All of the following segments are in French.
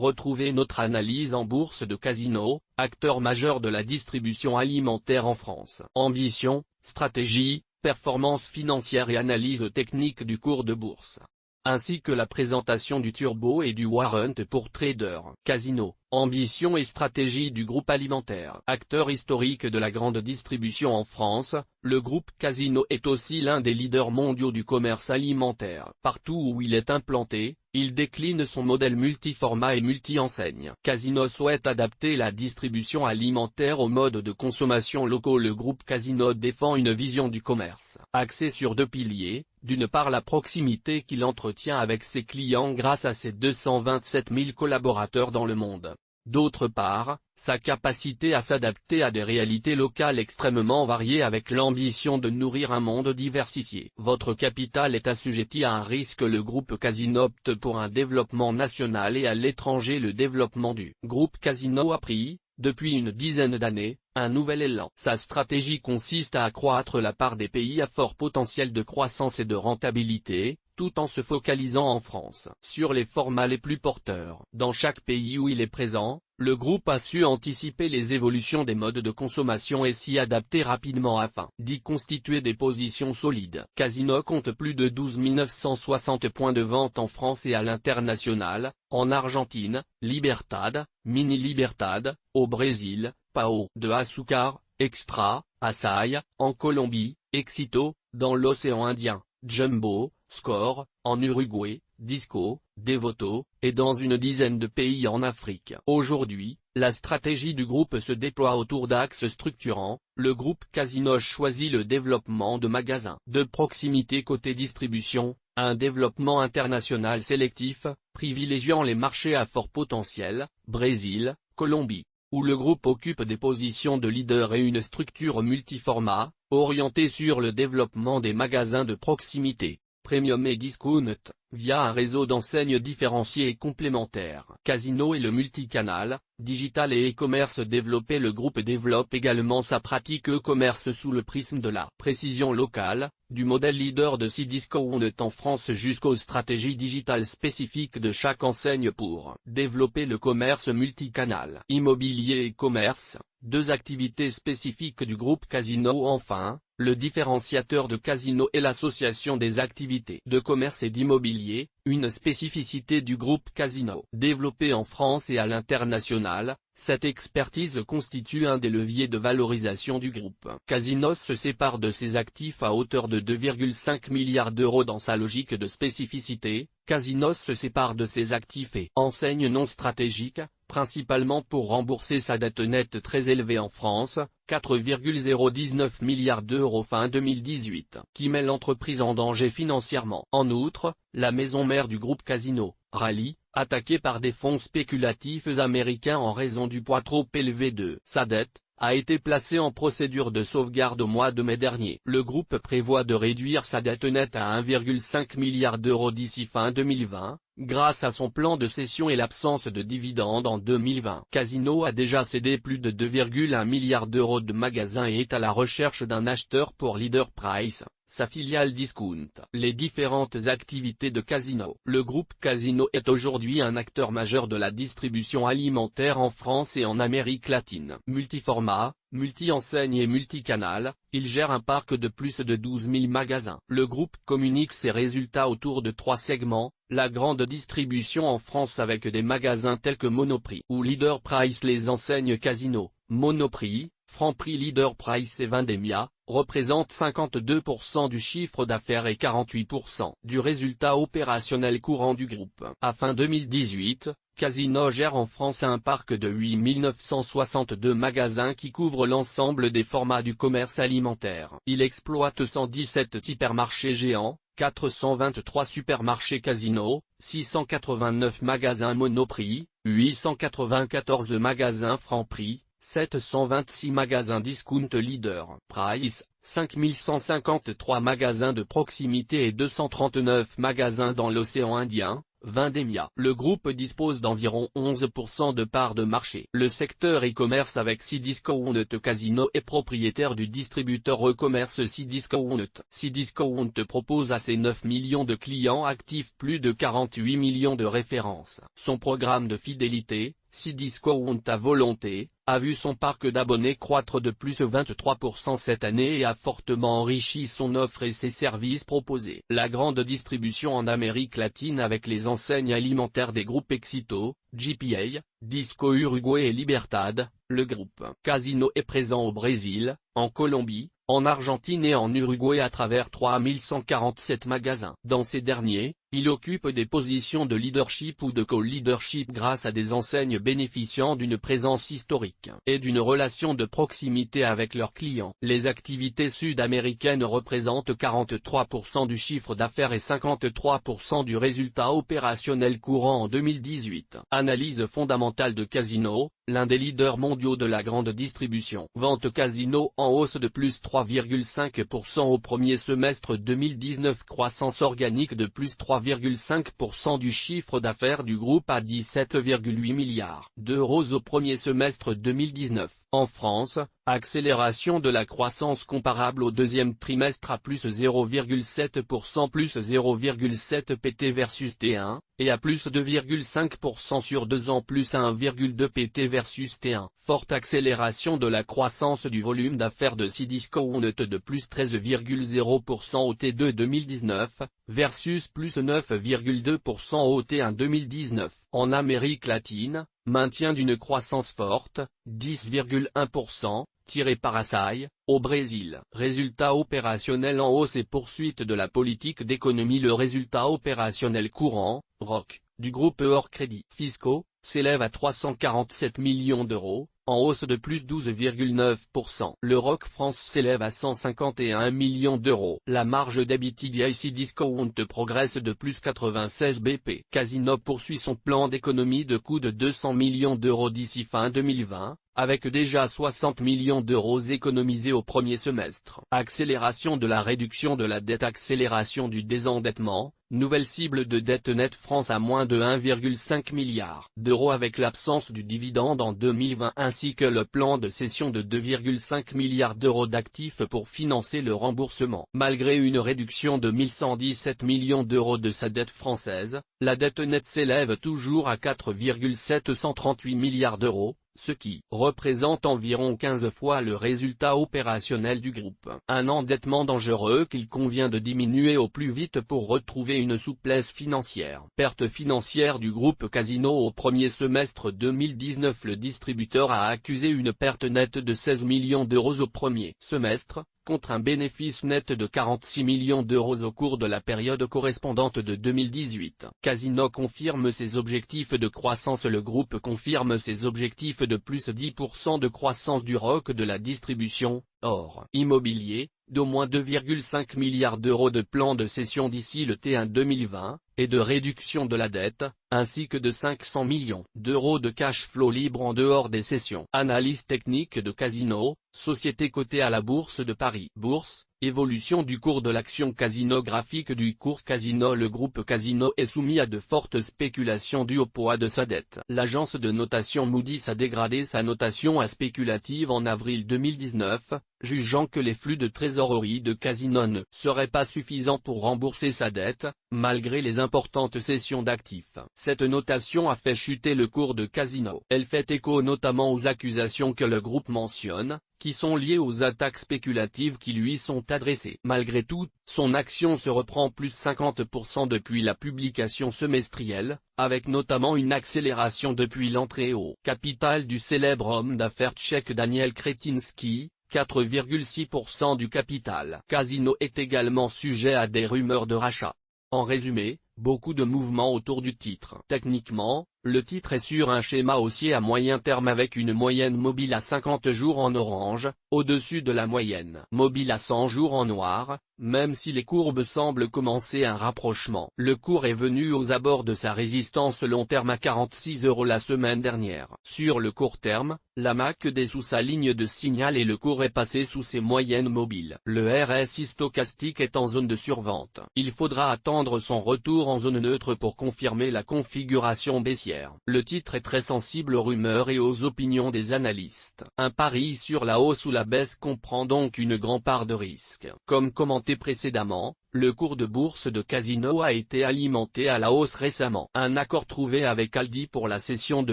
Retrouvez notre analyse en bourse de Casino, acteur majeur de la distribution alimentaire en France. Ambition, stratégie, performance financière et analyse technique du cours de bourse. Ainsi que la présentation du turbo et du warrant pour traders. Casino, ambition et stratégie du groupe alimentaire. Acteur historique de la grande distribution en France, le groupe Casino est aussi l'un des leaders mondiaux du commerce alimentaire. Partout où il est implanté, il décline son modèle multiformat et multi-enseigne. Casino souhaite adapter la distribution alimentaire aux modes de consommation locaux. Le groupe Casino défend une vision du commerce axée sur deux piliers. D'une part, la proximité qu'il entretient avec ses clients grâce à ses 227 000 collaborateurs dans le monde. D'autre part, sa capacité à s'adapter à des réalités locales extrêmement variées avec l'ambition de nourrir un monde diversifié. Votre capital est assujetti à un risque. Le groupe Casino opte pour un développement national et à l'étranger. Le développement du groupe Casino a pris, depuis une dizaine d'années, un nouvel élan. Sa stratégie consiste à accroître la part des pays à fort potentiel de croissance et de rentabilité, tout en se focalisant en France sur les formats les plus porteurs. Dans chaque pays où il est présent, le groupe a su anticiper les évolutions des modes de consommation et s'y adapter rapidement afin d'y constituer des positions solides. Casino compte plus de 12 960 points de vente en France et à l'international, en Argentine, Libertad, Mini Libertad, au Brésil, Pao de Açúcar, Extra, Açaí, en Colombie, Éxito, dans l'océan Indien, Jumbo, Score, en Uruguay, Disco, Devoto, et dans une dizaine de pays en Afrique. Aujourd'hui, la stratégie du groupe se déploie autour d'axes structurants. Le groupe Casino choisit le développement de magasins de proximité côté distribution, un développement international sélectif, privilégiant les marchés à fort potentiel, Brésil, Colombie, où le groupe occupe des positions de leader et une structure multiformat, orientée sur le développement des magasins de proximité, premium et discount, via un réseau d'enseignes différenciées et complémentaires. Casino et le multicanal, digital et e-commerce développé. Le groupe développe également sa pratique e-commerce sous le prisme de la précision locale, du modèle leader de Cdiscount en France jusqu'aux stratégies digitales spécifiques de chaque enseigne pour développer le commerce multicanal. Immobilier et commerce, deux activités spécifiques du groupe Casino. Enfin, le différenciateur de Casino est l'association des activités de commerce et d'immobilier, une spécificité du groupe Casino. Développé en France et à l'international, cette expertise constitue un des leviers de valorisation du groupe. Casino se sépare de ses actifs à hauteur de 2,5 milliards d'euros. Dans sa logique de spécificité, Casino se sépare de ses actifs et enseignes non stratégiques, principalement pour rembourser sa dette nette très élevée en France, 4,019 milliards d'euros fin 2018, qui met l'entreprise en danger financièrement. En outre, la maison mère du groupe Casino, Rallye, attaquée par des fonds spéculatifs américains en raison du poids trop élevé de sa dette, a été placée en procédure de sauvegarde au mois de mai dernier. Le groupe prévoit de réduire sa dette nette à 1,5 milliard d'euros d'ici fin 2020, grâce à son plan de cession et l'absence de dividendes en 2020. Casino a déjà cédé plus de 2,1 milliards d'euros de magasins et est à la recherche d'un acheteur pour Leader Price, sa filiale discount. Les différentes activités de Casino. Le groupe Casino est aujourd'hui un acteur majeur de la distribution alimentaire en France et en Amérique latine. Multiformat, multi-enseigne et multicanal, il gère un parc de plus de 12 000 magasins. Le groupe communique ses résultats autour de trois segments: la grande distribution en France avec des magasins tels que Monoprix ou Leader Price. Les enseignes Casino, Monoprix, Franprix, Leader Price et Vendémia, représentent 52% du chiffre d'affaires et 48% du résultat opérationnel courant du groupe. À fin 2018, Casino gère en France un parc de 8 962 magasins qui couvrent l'ensemble des formats du commerce alimentaire. Il exploite 117 hypermarchés géants, 423 supermarchés Casino, 689 magasins Monoprix, 894 magasins Franprix, 726 magasins discount leader. Price, 5153 magasins de proximité et 239 magasins dans l'océan Indien. Vendémia. Le groupe dispose d'environ 11% de parts de marché. Le secteur e-commerce avec Cdiscount Casino est propriétaire du distributeur e-commerce Cdiscount. Cdiscount propose à ses 9 millions de clients actifs plus de 48 millions de références. Son programme de fidélité, Cdiscount à volonté, a vu son parc d'abonnés croître de plus 23% cette année et a fortement enrichi son offre et ses services proposés. La grande distribution en Amérique latine avec les enseignes alimentaires des groupes Éxito, GPA, Disco Uruguay et Libertad. Le groupe Casino est présent au Brésil, en Colombie, en Argentine et en Uruguay à travers 3147 magasins. Dans ces derniers, il occupe des positions de leadership ou de co-leadership grâce à des enseignes bénéficiant d'une présence historique et d'une relation de proximité avec leurs clients. Les activités sud-américaines représentent 43% du chiffre d'affaires et 53% du résultat opérationnel courant en 2018. Analyse fondamentale de Casino, l'un des leaders mondiaux de la grande distribution. Vente Casino en hausse de plus 3,5% au premier semestre 2019. Croissance organique de plus 3,5% du chiffre d'affaires du groupe à 17,8 milliards d'euros au premier semestre 2019. En France, accélération de la croissance comparable au deuxième trimestre à plus 0,7% plus 0,7 pt versus T1, et à plus 2,5% sur 2 ans plus 1,2 pt versus T1. Forte accélération de la croissance du volume d'affaires de Cdiscount de plus 13,0% au T2 2019, versus plus 9,2% au T1 2019. En Amérique latine, maintien d'une croissance forte, 10,1%, tiré par Assaí, au Brésil. Résultat opérationnel en hausse et poursuite de la politique d'économie. Le résultat opérationnel courant, ROC, du groupe hors crédits fiscaux, s'élève à 347 millions d'euros, en hausse de plus 12,9%. Le ROC France s'élève à 151 millions d'euros. La marge d'EBITDA Cdiscount progresse de plus 96 bp. Casino poursuit son plan d'économie de coût de 200 millions d'euros d'ici fin 2020, avec déjà 60 millions d'euros économisés au premier semestre. Accélération de la réduction de la dette. Accélération du désendettement. Nouvelle cible de dette nette France à moins de 1,5 milliard d'euros avec l'absence du dividende en 2020 ainsi que le plan de cession de 2,5 milliards d'euros d'actifs pour financer le remboursement. Malgré une réduction de 1117 millions d'euros de sa dette française, la dette nette s'élève toujours à 4,738 milliards d'euros, ce qui représente environ 15 fois le résultat opérationnel du groupe. Un endettement dangereux qu'il convient de diminuer au plus vite pour retrouver une souplesse financière. Perte financière du groupe Casino au premier semestre 2019. Le distributeur a accusé une perte nette de 16 millions d'euros au premier semestre, contre un bénéfice net de 46 millions d'euros au cours de la période correspondante de 2018. Casino confirme ses objectifs de croissance. Le groupe confirme ses objectifs de plus 10% de croissance du ROC de la distribution, hors immobilier, d'au moins 2,5 milliards d'euros de plan de cession d'ici le T1 2020, et de réduction de la dette, ainsi que de 500 millions d'euros de cash flow libre en dehors des cessions. Analyse technique de Casino, société cotée à la Bourse de Paris. Bourse, évolution du cours de l'action. Casino. Graphique du cours Casino. Le groupe Casino est soumis à de fortes spéculations dues au poids de sa dette. L'agence de notation Moody's a dégradé sa notation à spéculative en avril 2019, jugeant que les flux de trésorerie de Casino ne seraient pas suffisants pour rembourser sa dette, malgré les importantes cessions d'actifs. Cette notation a fait chuter le cours de Casino. Elle fait écho notamment aux accusations que le groupe mentionne, qui sont liées aux attaques spéculatives qui lui sont adressées. Malgré tout, son action se reprend plus 50% depuis la publication semestrielle, avec notamment une accélération depuis l'entrée au capital du célèbre homme d'affaires tchèque Daniel Kretinsky, 4,6% du capital. Casino est également sujet à des rumeurs de rachat. En résumé, beaucoup de mouvements autour du titre. Techniquement, Le titre est sur un schéma haussier à moyen terme avec une moyenne mobile à 50 jours en orange, au-dessus de la moyenne mobile à 100 jours en noir, même si les courbes semblent commencer un rapprochement. Le cours est venu aux abords de sa résistance long terme à 46 € la semaine dernière. Sur le court terme, la MACD est sous sa ligne de signal et le cours est passé sous ses moyennes mobiles. Le RSI stochastique est en zone de survente. Il faudra attendre son retour en zone neutre pour confirmer la configuration baissière. Le titre est très sensible aux rumeurs et aux opinions des analystes. Un pari sur la hausse ou la baisse comprend donc une grande part de risque. Comme commenté précédemment, le cours de bourse de Casino a été alimenté à la hausse récemment. Un accord trouvé avec Aldi pour la cession de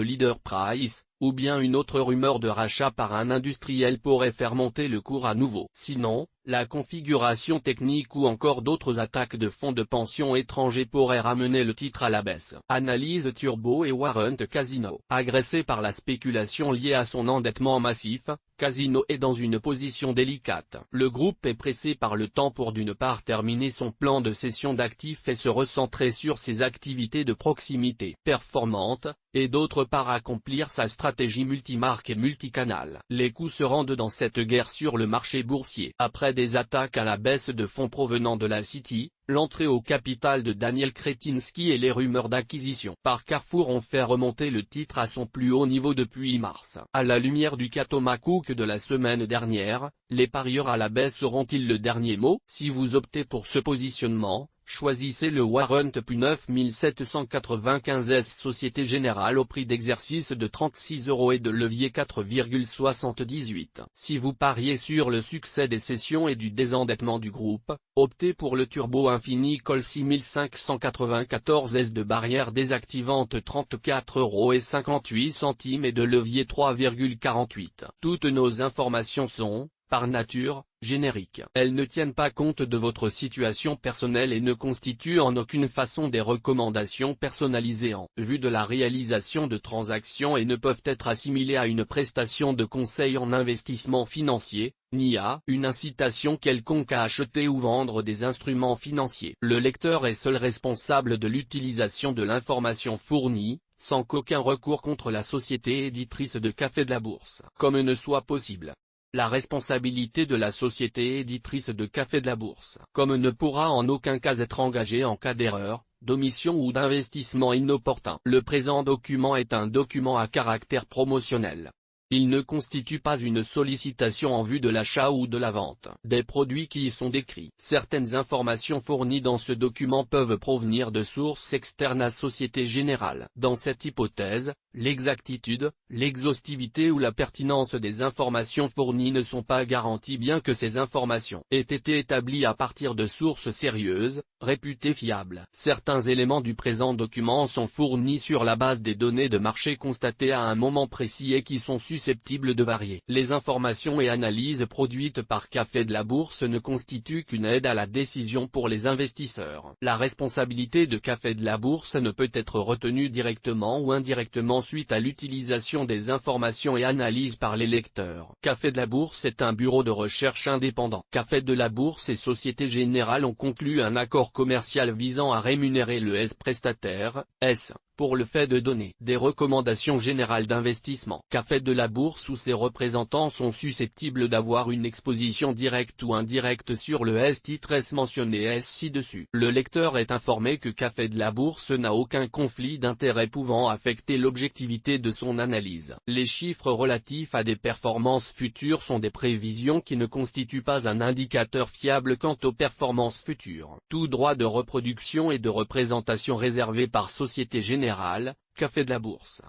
Leader Price, ou bien une autre rumeur de rachat par un industriel pourrait faire monter le cours à nouveau. Sinon, la configuration technique ou encore d'autres attaques de fonds de pension étrangers pourraient ramener le titre à la baisse. Analyse Turbo et Warrant Casino. Agressé par la spéculation liée à son endettement massif, Casino est dans une position délicate. Le groupe est pressé par le temps pour d'une part terminer son plan de cession d'actifs et se recentrer sur ses activités de proximité performantes, et d'autre part accomplir sa stratégie multimarque et multicanal. Les coups se rendent dans cette guerre sur le marché boursier. Après des attaques à la baisse de fonds provenant de la City, l'entrée au capital de Daniel Kretinsky et les rumeurs d'acquisition par Carrefour ont fait remonter le titre à son plus haut niveau depuis mars. À la lumière du Katomacook de la semaine dernière, les parieurs à la baisse auront-ils le dernier mot? Si vous optez pour ce positionnement, choisissez le Warrant PU 9795 S Société Générale au prix d'exercice de 36 € et de levier 4,78. Si vous pariez sur le succès des cessions et du désendettement du groupe, optez pour le Turbo Infini Call 6594 S de barrière désactivante 34,58 € et de levier 3,48. Toutes nos informations sont, par nature, génériques. Elles ne tiennent pas compte de votre situation personnelle et ne constituent en aucune façon des recommandations personnalisées en vue de la réalisation de transactions et ne peuvent être assimilées à une prestation de conseil en investissement financier, ni à une incitation quelconque à acheter ou vendre des instruments financiers. Le lecteur est seul responsable de l'utilisation de l'information fournie, sans qu'aucun recours contre la société éditrice de Café de la Bourse, comme ne soit possible. La responsabilité de la société éditrice de Café de la Bourse, comme ne pourra en aucun cas être engagée en cas d'erreur, d'omission ou d'investissement inopportun. Le présent document est un document à caractère promotionnel. Il ne constitue pas une sollicitation en vue de l'achat ou de la vente des produits qui y sont décrits. Certaines informations fournies dans ce document peuvent provenir de sources externes à Société Générale. Dans cette hypothèse, l'exactitude, l'exhaustivité ou la pertinence des informations fournies ne sont pas garanties bien que ces informations aient été établies à partir de sources sérieuses, réputées fiables. Certains éléments du présent document sont fournis sur la base des données de marché constatées à un moment précis et qui sont susceptibles de varier. Les informations et analyses produites par Café de la Bourse ne constituent qu'une aide à la décision pour les investisseurs. La responsabilité de Café de la Bourse ne peut être retenue directement ou indirectement suite à l'utilisation des informations et analyses par les lecteurs. Café de la Bourse est un bureau de recherche indépendant. Café de la Bourse et Société Générale ont conclu un accord commercial visant à rémunérer le prestataire, pour le fait de donner des recommandations générales d'investissement. Café de la Bourse ou ses représentants sont susceptibles d'avoir une exposition directe ou indirecte sur le titre mentionné ci-dessus. Le lecteur est informé que Café de la Bourse n'a aucun conflit d'intérêt pouvant affecter l'objectivité de son analyse. Les chiffres relatifs à des performances futures sont des prévisions qui ne constituent pas un indicateur fiable quant aux performances futures. Tout droit de reproduction et de représentation réservé par Société Générale, Café de la Bourse.